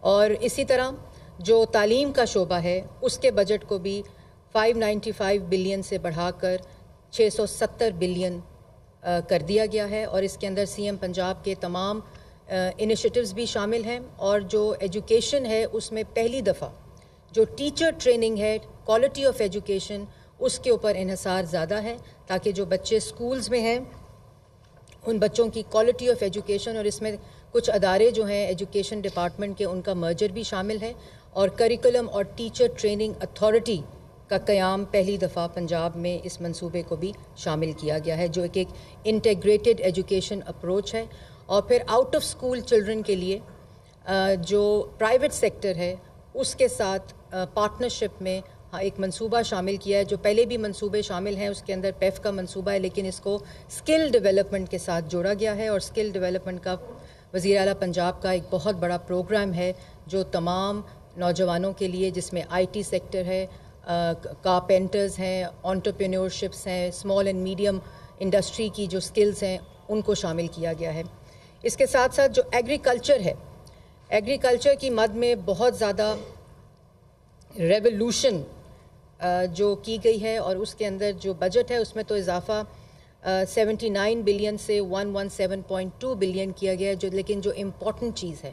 اور اسی طرح جو تعلیم کا شعبہ ہے اس کے بجٹ کو بھی 595 بلین سے بڑھا کر 670 بلین کر دیا گیا ہے، اور اس کے اندر سی ایم پنجاب کے تمام انیشیٹوز بھی شامل ہیں، اور جو ایجوکیشن ہے اس میں پہلی دفعہ جو ٹیچر ٹریننگ ہے، کوالٹی آف ایجوکیشن، اس کے اوپر انحصار زیادہ ہے تاکہ جو بچے سکولز میں ہیں ان بچوں کی کوالٹی آف ایجوکیشن، اور اس میں کچھ ادارے جو ہیں ایجوکیشن ڈپارٹمنٹ کے ان کا مرجر بھی شامل ہے، اور کریکولم اور ٹیچر ٹریننگ اتھارٹی کا قیام پہلی دفعہ پنجاب میں اس منصوبے کو بھی شامل کیا گیا ہے، جو ایک انٹیگریٹڈ ایجوکیشن اپروچ ہے۔ اور پھر آؤٹ آف اسکول چلڈرن کے لیے جو پرائیویٹ سیکٹر ہے اس کے ساتھ پارٹنرشپ میں ایک منصوبہ شامل کیا ہے، جو پہلے بھی منصوبے شامل ہیں اس کے اندر پیف کا منصوبہ ہے، لیکن اس کو اسکل ڈیولپمنٹ کے ساتھ جوڑا گیا ہے، اور اسکل ڈیولپمنٹ کا وزیر اعلیٰ پنجاب کا ایک بہت بڑا پروگرام ہے جو تمام نوجوانوں کے لیے، جس میں آئی ٹی سیکٹر ہے، کارپینٹرز ہیں، انٹرپرینیورشپس ہیں، اسمال اینڈ میڈیم انڈسٹری کی جو سکلز ہیں ان کو شامل کیا گیا ہے۔ اس کے ساتھ ساتھ جو ایگریکلچر ہے، ایگریکلچر کی مد میں بہت زیادہ ریولوشن جو کی گئی ہے، اور اس کے اندر جو بجٹ ہے اس میں تو اضافہ 79 بلین سے 117.2 بلین کیا گیا ہے، لیکن جو امپورٹنٹ چیز ہے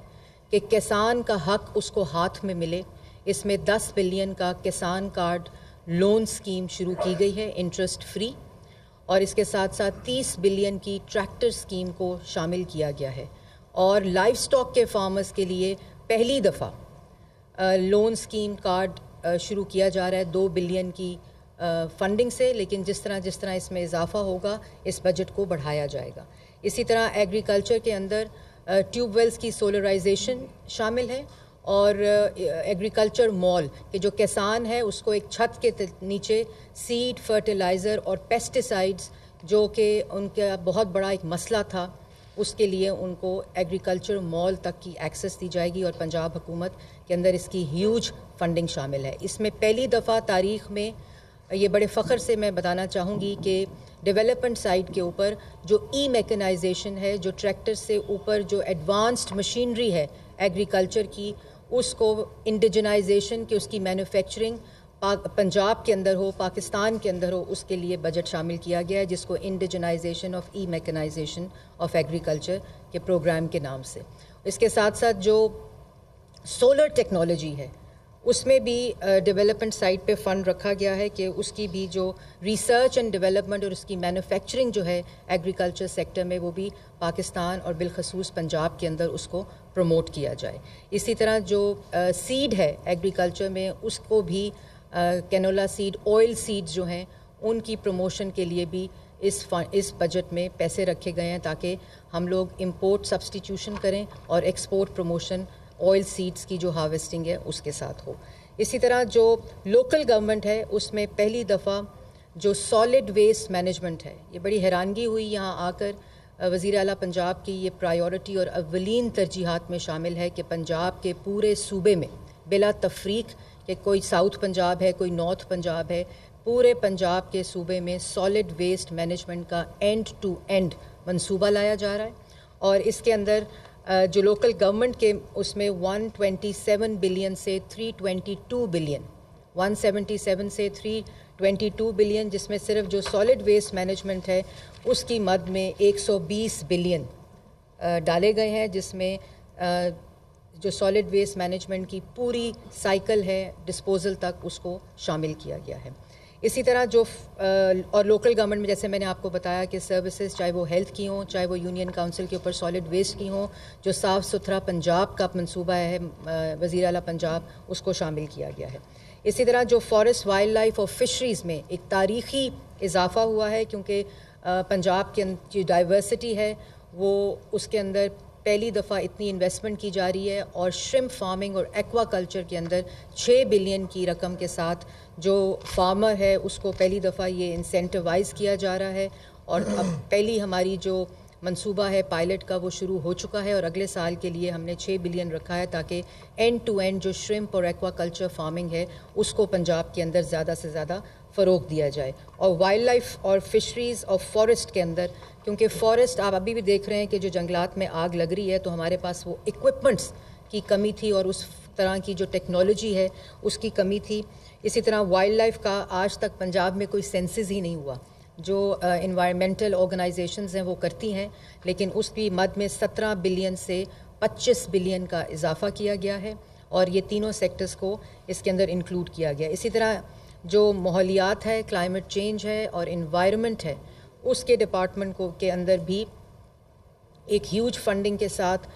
کہ کسان کا حق اس کو ہاتھ میں ملے، اس میں 10 بلین کا کسان کارڈ لون سکیم شروع کی گئی ہے انٹرسٹ فری، اور اس کے ساتھ ساتھ 30 بلین کی ٹریکٹر سکیم کو شامل کیا گیا ہے، اور لائف سٹاک کے فارمرز کے لیے پہلی دفعہ لون سکیم کارڈ شروع کیا جا رہا ہے 2 بلین کی فنڈنگ سے، لیکن جس طرح اس میں اضافہ ہوگا اس بجٹ کو بڑھایا جائے گا۔ اسی طرح ایگریکلچر کے اندر ٹیوب ویلز کی سولرائزیشن شامل ہے، اور ایگریکلچر مال کہ جو کسان ہے اس کو ایک چھت کے نیچے سیڈ، فرٹیلائزر اور پیسٹیسائڈز جو کہ ان کا بہت بڑا ایک مسئلہ تھا، اس کے لیے ان کو ایگریکلچر مال تک کی ایکسس دی جائے گی، اور پنجاب حکومت کے اندر اس کی ہیوج فنڈنگ شامل ہے۔ اس میں پہلی دفعہ تاریخ میں یہ بڑے فخر سے میں بتانا چاہوں گی کہ ڈیولپمنٹ سائٹ کے اوپر جو ای میکنائزیشن ہے، جو ٹریکٹر سے اوپر جو ایڈوانسڈ مشینری ہے ایگریکلچر کی، اس کو انڈیجنائزیشن کی، اس کی مینوفیکچرنگ پنجاب کے اندر ہو، پاکستان کے اندر ہو، اس کے لیے بجٹ شامل کیا گیا ہے، جس کو indigenisation of e mechanisation of agriculture کے پروگرام کے نام سے۔ اس کے ساتھ ساتھ جو سولر ٹیکنالوجی ہے اس میں بھی ڈیولپمنٹ سائٹ پہ فنڈ رکھا گیا ہے کہ اس کی بھی جو ریسرچ اینڈ ڈیولپمنٹ اور اس کی مینوفیکچرنگ جو ہے ایگریکلچر سیکٹر میں، وہ بھی پاکستان اور بالخصوص پنجاب کے اندر اس کو پروموٹ کیا جائے۔ اسی طرح جو سیڈ ہے ایگریکلچر میں، اس کو بھی کینولا سیڈ، آئل سیڈز جو ہیں ان کی پروموشن کے لیے بھی اس بجٹ میں پیسے رکھے گئے ہیں تاکہ ہم لوگ امپورٹ سبسٹیٹیوشن کریں اور ایکسپورٹ پروموشن آئل سیڈز کی جو ہارویسٹنگ ہے اس کے ساتھ ہو۔ اسی طرح جو لوکل گورنمنٹ ہے اس میں پہلی دفعہ جو سالڈ ویسٹ مینجمنٹ ہے، یہ بڑی حیرانگی ہوئی یہاں آ کر، وزیر اعلیٰ پنجاب کی یہ پرائیورٹی اور اولین ترجیحات میں شامل ہے کہ پنجاب کے پورے صوبے میں بلا تفریق، کہ کوئی ساؤتھ پنجاب ہے، کوئی نارتھ پنجاب ہے، پورے پنجاب کے صوبے میں سالڈ ویسٹ مینجمنٹ کا اینڈ ٹو اینڈ منصوبہ لایا جا رہا ہے، اور اس کے اندر جو لوکل گورنمنٹ کے اس میں 127 بلین سے 322 بلین، 177 سے 322 بلین، جس میں صرف جو سالڈ ویسٹ مینجمنٹ ہے اس کی مد میں 120 بلین ڈالے گئے ہیں، جس میں جو سالڈ ویسٹ مینجمنٹ کی پوری سائیکل ہے ڈسپوزل تک اس کو شامل کیا گیا ہے۔ اسی طرح جو اور لوکل گورنمنٹ میں جیسے میں نے آپ کو بتایا کہ سروسز چاہے وہ ہیلتھ کی ہوں، چاہے وہ یونین کاؤنسل کے اوپر سالڈ ویسٹ کی ہوں، جو صاف ستھرا پنجاب کا منصوبہ ہے وزیر اعلیٰ پنجاب، اس کو شامل کیا گیا ہے۔ اسی طرح جو فارسٹ وائلڈ لائف اور فشریز میں ایک تاریخی اضافہ ہوا ہے، کیونکہ پنجاب کی جو ڈائیورسٹی ہے وہ اس کے اندر پہلی دفعہ اتنی انویسٹمنٹ کی جا رہی ہے، اور شرمپ فارمنگ اور ایکوا کلچر کے اندر 6 بلین کی رقم کے ساتھ جو فارمر ہے اس کو پہلی دفعہ یہ انسینٹیوائز کیا جا رہا ہے، اور اب پہلی ہماری جو منصوبہ ہے پائلٹ کا وہ شروع ہو چکا ہے، اور اگلے سال کے لیے ہم نے 6 بلین رکھا ہے تاکہ اینڈ ٹو اینڈ جو شرمپ اور ایکوا کلچر فارمنگ ہے اس کو پنجاب کے اندر زیادہ سے زیادہ فروغ دیا جائے، اور وائلڈ لائف اور فشریز اور فارسٹ کے اندر، کیونکہ فارسٹ آپ ابھی بھی دیکھ رہے ہیں کہ جو جنگلات میں آگ لگ رہی ہے تو ہمارے پاس وہ ایکوپمنٹس کی کمی تھی اور اس طرح کی جو ٹیکنالوجی ہے اس کی کمی تھی. اسی طرح وائلڈ لائف کا آج تک پنجاب میں کوئی سینسز ہی نہیں ہوا. جو انوائرمنٹل آرگنائزیشنز ہیں وہ کرتی ہیں, لیکن اس کی مد میں 17 بلین سے 25 بلین کا اضافہ کیا گیا ہے اور یہ تینوں سیکٹرز کو اس کے اندر انکلوڈ کیا گیا. اسی طرح جو ماحولیات ہے, کلائمیٹ چینج ہے اور انوائرمنٹ ہے, اس کے ڈپارٹمنٹ کو کے اندر بھی ایک ہیوج فنڈنگ کے ساتھ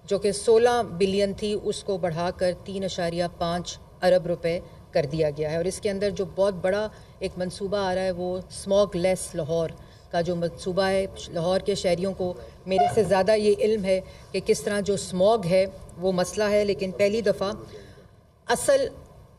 جو کہ 16 بلین تھی اس کو بڑھا کر 3.5 ارب روپے کر دیا گیا ہے. اور اس کے اندر جو بہت بڑا ایک منصوبہ آ رہا ہے وہ اسموگ لیس لاہور کا جو منصوبہ ہے. لاہور کے شہریوں کو میرے سے زیادہ یہ علم ہے کہ کس طرح جو اسموگ ہے وہ مسئلہ ہے, لیکن پہلی دفعہ اصل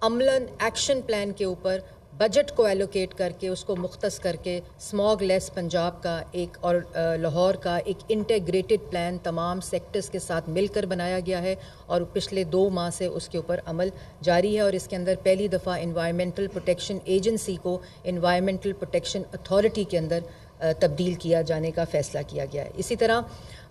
عملاً ایکشن پلان کے اوپر بجٹ کو ایلوکیٹ کر کے اس کو مختص کر کے اسموگ لیس پنجاب کا ایک اور لاہور کا ایک انٹیگریٹڈ پلان تمام سیکٹرز کے ساتھ مل کر بنایا گیا ہے اور پچھلے 2 ماہ سے اس کے اوپر عمل جاری ہے. اور اس کے اندر پہلی دفعہ انوائرمنٹل پروٹیکشن ایجنسی کو انوائرمنٹل پروٹیکشن اتھارٹی کے اندر تبدیل کیا جانے کا فیصلہ کیا گیا ہے. اسی طرح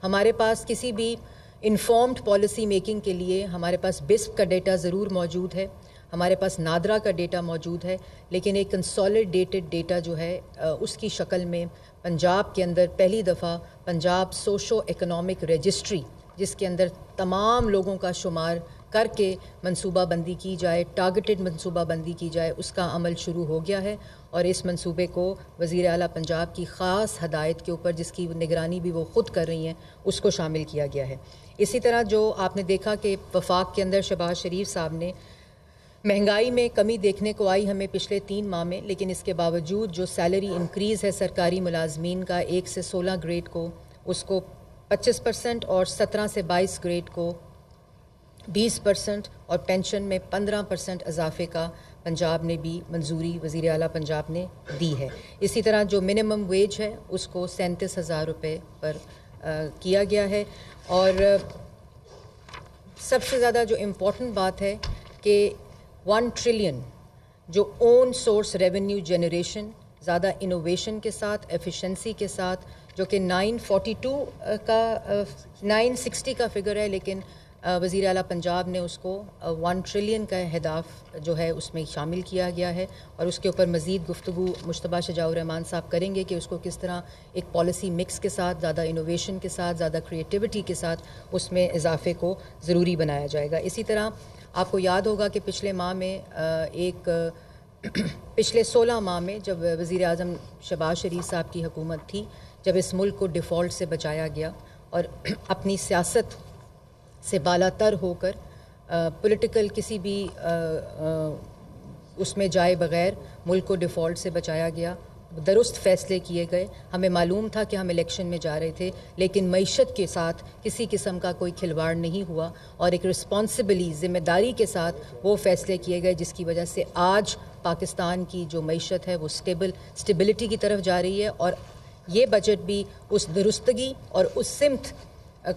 ہمارے پاس کسی بھی انفارمڈ پالیسی میکنگ کے لیے ہمارے پاس بسپ کا ڈیٹا ضرور موجود ہے, ہمارے پاس نادرا کا ڈیٹا موجود ہے, لیکن ایک کنسولیڈیٹڈ ڈیٹا جو ہے اس کی شکل میں پنجاب کے اندر پہلی دفعہ پنجاب سوشو اکنامک رجسٹری, جس کے اندر تمام لوگوں کا شمار کر کے منصوبہ بندی کی جائے, ٹارگٹڈ منصوبہ بندی کی جائے, اس کا عمل شروع ہو گیا ہے. اور اس منصوبے کو وزیر اعلیٰ پنجاب کی خاص ہدایت کے اوپر, جس کی نگرانی بھی وہ خود کر رہی ہیں, اس کو شامل کیا گیا ہے. اسی طرح جو آپ نے دیکھا کہ وفاق کے اندر شہباز شریف صاحب نے مہنگائی میں کمی دیکھنے کو آئی ہمیں پچھلے 3 ماہ میں, لیکن اس کے باوجود جو سیلری انکریز ہے سرکاری ملازمین کا 1 سے 16 گریڈ کو اس کو 25% اور 17 سے 22 گریڈ کو 20% اور پینشن میں 15% اضافے کا پنجاب نے بھی منظوری وزیر اعلیٰ پنجاب نے دی ہے. اسی طرح جو منیمم ویج ہے اس کو 37,000 روپے پر کیا گیا ہے. اور سب سے زیادہ جو امپورٹنٹ بات ہے کہ 1 ٹریلین جو اون سورس ریونیو جنریشن زیادہ انوویشن کے ساتھ, ایفیشنسی کے ساتھ, جو کہ 960 کا فگر ہے, لیکن وزیر اعلیٰ پنجاب نے اس کو 1 ٹریلین کا ہدف جو ہے اس میں شامل کیا گیا ہے. اور اس کے اوپر مزید گفتگو مجتبیٰ شجاع الرحمان صاحب کریں گے کہ اس کو کس طرح ایک پالیسی مکس کے ساتھ, زیادہ انوویشن کے ساتھ, زیادہ کریٹیوٹی کے ساتھ اس میں اضافے کو ضروری بنایا جائے گا. اسی طرح آپ کو یاد ہوگا کہ پچھلے 16 ماہ میں جب وزیر اعظم شہباز شریف صاحب کی حکومت تھی, جب اس ملک کو ڈیفالٹ سے بچایا گیا اور اپنی سیاست سے بالا تر ہو کر پولیٹیکل کسی بھی اس میں جائے بغیر ملک کو ڈیفالٹ سے بچایا گیا, درست فیصلے کیے گئے. ہمیں معلوم تھا کہ ہم الیکشن میں جا رہے تھے, لیکن معیشت کے ساتھ کسی قسم کا کوئی کھلواڑ نہیں ہوا اور ایک رسپانسبلی ذمہ داری کے ساتھ وہ فیصلے کیے گئے, جس کی وجہ سے آج پاکستان کی جو معیشت ہے وہ اسٹیبلٹی کی طرف جا رہی ہے. اور یہ بجٹ بھی اس درستگی اور اس سمت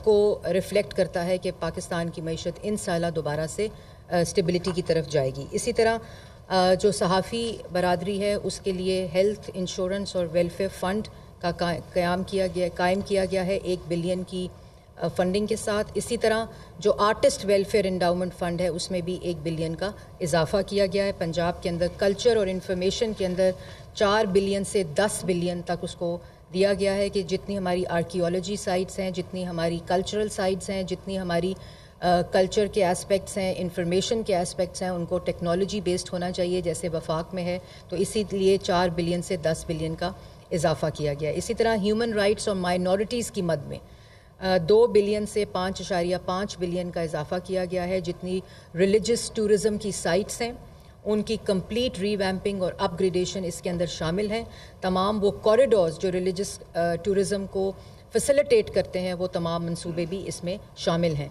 کو ریفلیکٹ کرتا ہے کہ پاکستان کی معیشت ان سالہ دوبارہ سے اسٹیبلٹی کی طرف جائے گی. اسی طرح جو صحافی برادری ہے اس کے لیے ہیلتھ انشورنس اور ویلفیئر فنڈ کا قائم کیا گیا ہے 1 بلین کی فنڈنگ کے ساتھ. اسی طرح جو آرٹسٹ ویلفیئر انڈاؤمنٹ فنڈ ہے اس میں بھی 1 بلین کا اضافہ کیا گیا ہے. پنجاب کے اندر کلچر اور انفارمیشن کے اندر 4 بلین سے 10 بلین تک اس کو دیا گیا ہے کہ جتنی ہماری آرکیولوجی سائٹس ہیں, جتنی ہماری کلچرل سائٹس ہیں, جتنی ہماری کلچر کے اسپیکٹس ہیں, انفارمیشن کے اسپیکٹس ہیں, ان کو ٹیکنالوجی بیسڈ ہونا چاہیے جیسے وفاق میں ہے. تو اسی لیے 4 بلین سے 10 بلین کا اضافہ کیا گیا. اسی طرح ہیومن رائٹس اور مائنورٹیز کی مد میں 2 بلین سے 5.5 بلین کا اضافہ کیا گیا ہے. جتنی ریلیجس ٹورزم کی سائٹس ہیں ان کی کمپلیٹ ری ویمپنگ اور اپ گریڈیشن اس کے اندر شامل ہیں. تمام وہ کوریڈورز جو ریلیجس ٹورزم کو فیسیلیٹیٹ کرتے ہیں وہ تمام منصوبے بھی اس میں شامل ہیں.